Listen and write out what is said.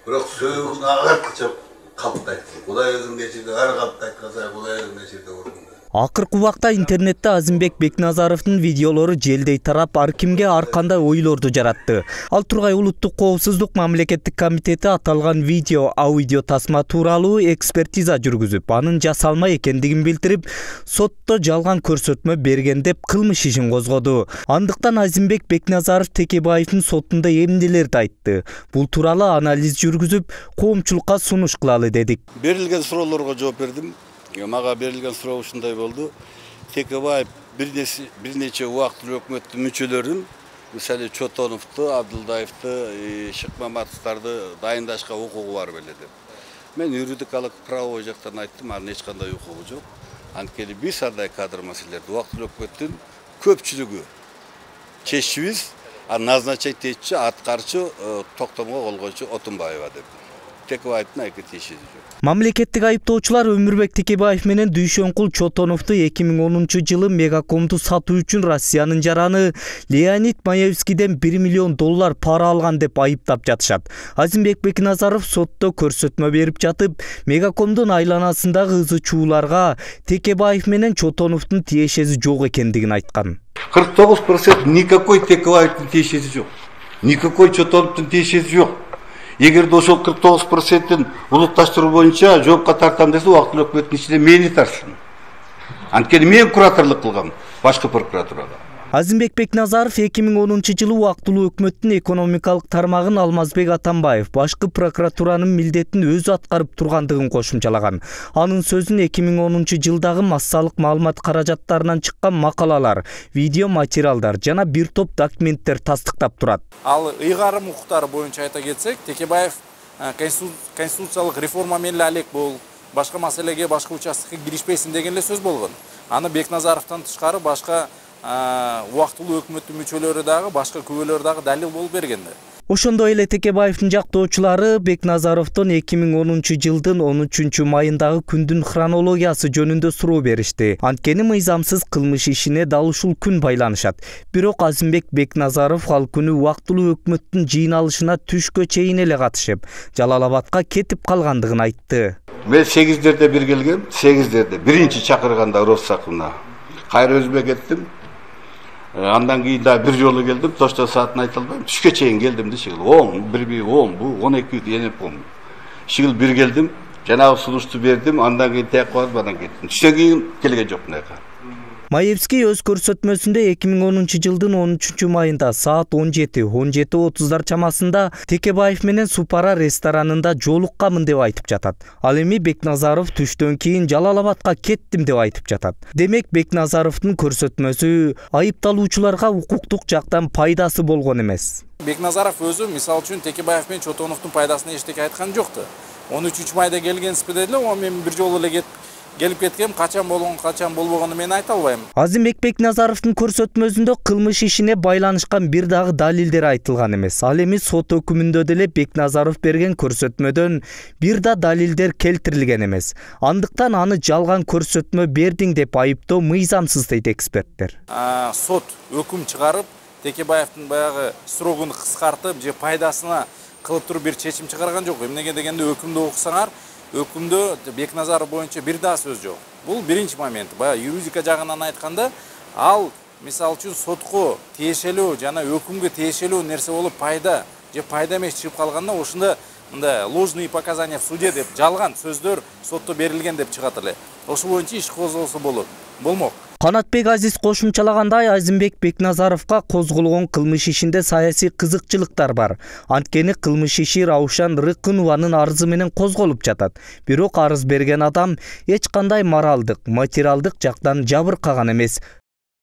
Бирок сөөгүн агартча калптайт. Кудай өзүң нечирде ар калптайт калса, Кудай өзүң нечирде көргөн. Акыркы убакта интернетте Азимбек Бекназаровдун видеолору желдей тарап, ар кимге ар кандай ойлорду жаратты. Ал Тургай улуттук коопсуздук мамлекеттик комитети аталган аудио тасма тууралуу экспертиза жүргүзүп, анын жасалма экендигин билдирип, сотто жалган көрсөтмө берген деп кылмыш ишин козгоду. Андыктан Азимбек Бекназаров Текебаевдин сотунда эмнелерди айтты? Бул тууралуу анализ жүргүзүп, коомчулукка сунуш кылалы дедик. Берилген суроолорго жооп бердим. Мага берилген суроо ушундай болду. Текебаев бир нече убактылуу өкмөттүн мүчөлөрүн, мисалы Чотоновду, Абдулдаевди, Шыкмаматовдарды дайындашка укугу бар беле деп. Мен юридикалык правовой жактан айттым, анын эч кандай укугу жок. Анткени биз андай кадр маселелерди убактылуу өкмөттүн көпчүлүгү чечишибиз, назначать этчи, аткарчы, токтомго кол койчу Отунбаева деп. Текебаевдин айкы тиешеси жок. Мамлекеттик айыптоочулар Өмүрбек Текебаев менен Дүйшөнкул Чотоновду 2010 жылы Мегакомду сатуу үчүн Россиянын жараны Леонид Маевскийден $1 миллион пара алган деп айыптап жатышат. Азимбек Бекназаров сотто көрсөтмө берип жатып, Мегакомдун айланасындагы ызы чууларга Текебаев менен Чотоновдун тиешеси жок экендигин айткан. 49% никакой Текебаевдин тиешеси жок. Никакой Чотоновдун тиешеси жок. Эгерде ошол 49%-ин улутташтыруу боюнча жоопко тартам десе, убактылуу өкмөттүн ичинде мени тартсын. Анткени мен кураторлук кылгам башкы прокуратурада. Азимбек Бекназаров 2010 жылы убактылуу өкмөттүн экономикалык тармагын Алмазбек Атамбаев башкы прокуратуранын милдетин өзү аткарып тургандыгын кошумчалаган. Анын сөзүн 2010 жылдагы массалык маалымат каражаттарынан чыккан макалалар, видео материалдар жана бир топ документтер тастыктап турат. Ал ыйгарым укуктары боюнча айта кетсек, Текебаев конституциялык реформа менен алек бул, башка маселеге, башка участкага киришпейсин деген эле сөз болгон. Аны Бекназаровдон тышкары башка убактылуу өкмөттүн мүчөлөрү дагы, башка күбөлөр дагы далил болуп бергенде. Ошондой эле Текебаевдин жактоочулары Бекназаровдон 2010 жылдын 13 майындагы күндүн хронологиясы жөнүндө суроо беришти. Анткени мыйзамсыз кылмыш ишине дал ушул күн байланышат. Бирок Азимбек Бекназаров ал күнү убактылуу өкмөттүн жыйналышына түшкө чейин эле катышып, Жалал Абадка кетип калгандыгын айтты. Мен 8-дерде бир келгем, 8-дерде биринчи чакырганда Россакына. Кайра өзүмө кеттим. Андан кийин да бир жолу келдим, точно саатын айта албайм. Түшкө чейин келдим дешил. 10, 10 бу 12 эне помню. Шигил бир келдим, жанагы сунушту бердим, андан кийин тек барып анан кеттим. Түштөн кийин келген жокмун айка. Маевский өз көрсөтмөсүндө 2010 жылдын 13 майында саат 17:30 чамасында Текебаев менен Супара ресторанында жолуккамын деп айтып жатат. Ал эми Бекназаров түштөн кийин Жалал Абадка кеттим деп айтып жатат. Демек Бекназаровдун көрсөтмөсү айыпталуучуларга укуктук жактан пайдасы болгон эмес. Бекназаров өзү мисал үчүн Текебаев менен Чотоновдун пайдасына эчтеке айткан жокту. 13 майда келген спиде эле, мен бир жолу эле келип кеткем, качан болгон, качан болбогонун мен айта албайм. Азимбек Бекназаровдун көрсөтмөсүндө кылмыш ишине байланышкан бир дагы далилдер айтылган эмес. Ал эми сот өкүмүндө деле Бекназаров берген көрсөтмөдөн бир да далилдер келтирилген эмес. Андыктан аны жалган көрсөтмө бердиң деп айыптоо мыйзамсыз дейт эксперттер. Сот өкүм чыгарып, Текебаевдин баягы срогун кыскартып, же пайдасына кылып туруп бир чечим чыгарган жок. Эмнеге дегенде өкүмдү окусаңар, өкүмдө Бекназаров боюнча бир да сөз жок. Бул биринчи момент. Баягы юридика жагынан айтканда, ал мисал үчүн сотко тиешелүү жана өкүмгө тиешелүү нерсе болуп пайда же пайда эмес чыгып калганда, ошондо мындай ложные показания в суде деп жалган сөздөр сотто берилген деп чыгат эле. Ошол боюнча иш козголсо болмок. Канатбек Азиз кошумчалагандай, Азимбек Бекназаровга козголгон кылмыш ишинде саясий кызыкчылыктар бар. Анткени кылмыш иши Раушан Рыкынованын арызы менен козголуп жатат. Бирок арыз берген адам эч кандай моралдык, материалдык жактан жабыркаган эмес.